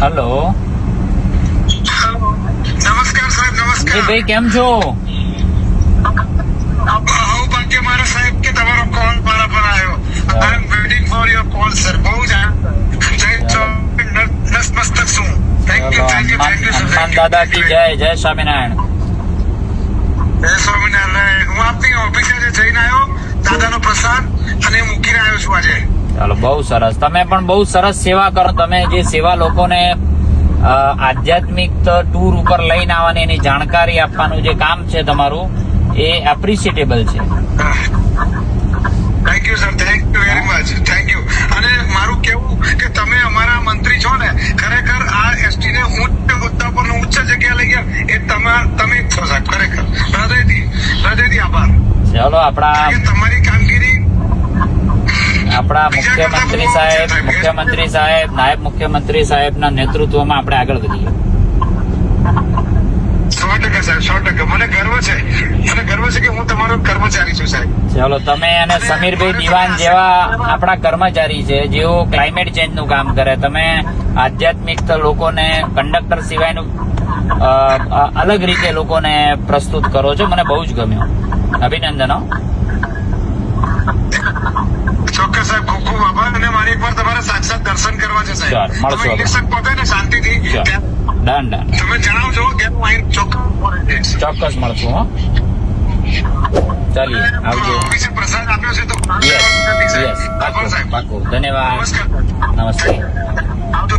Hello. નમસ્કાર સાહેબ, નમસ્કાર. એ ભાઈ કેમ છો? હું ભાગ્ય મારા સાહેબ કે તમારો કોલ મારા પર આવ્યો. I am waiting for your call sir. બહુ જ નતમસ્તક છું. Thank you, thank you, thank you Hanuman sir. દાદા કી જય. જય સ્વામિનારાયણ. જય સ્વામિનારાયણ. હું આપની ઓફિસે જઈને આવ્યો, દાદાનો પ્રસાદ અને મૂકીને આવ્યો છું આજે. ચાલો, બહુ સરસ. તમે પણ બહુ સરસ સેવા કરો. તમે જે સેવા લોકોને આધ્યાત્મિક ટૂર ઉપર લઈને આવવાની એની જાણકારી આપવાનું જે કામ છે તમારું, એ એપ્રિશિએટેબલ છે. Thank you sir, thank you very much, thank you. અને મારું કેવું કે તમે અમારા મંત્રી છો ને, ખરેખર આ એસટી ને ઉચ્ચ મુદ્દા પર ઉચ્ચ જગ્યા લઈ ગયા એ તમે જ છો સાહેબ. ખરેખર હૃદયથી આભાર. ચાલો, આપણા તમારી કામગીરી મુખ્યમંત્રી સાહેબ, નાયબ મુખ્યમંત્રી સાહેબના નેતૃત્વમાં આપણે આગળ વધીએ. 100% સાહેબ, 100%. મને ગર્વ છે કે હું તમારો કર્મચારી છું સાહેબ. ચાલો, તમે અને સમીરભાઈ દિવાન જેવા આપણા કર્મચારી છે જેઓ ક્લાઇમેટ ચેન્જ નું કામ કરે. તમે આધ્યાત્મિક લોકોને કંડક્ટર સિવાયનું અલગ રીતે લોકોને પ્રસ્તુત કરો છો. મને બહુ જ ગમ્યું. અભિનંદનો. ચોક્કસ સાહેબ, ખૂબ ખૂબ આભાર. અને મારી એકવાર તમારે સાક્ષાત દર્શન કરવા છે સાહેબ. મળશું. તમે ઇલેક્શન પતે ને શાંતિથી ડન. તમે જણાવજો કે હું અહીં ચોક્કસ મળશું. હો, ચાલીએ, આવજો. ઓફિસે પ્રસાદ આપ્યો છે તો યસ, આભાર સાહેબ. પાકું. ધન્યવાદ. નમસ્કાર. નમસ્તે. આવજો.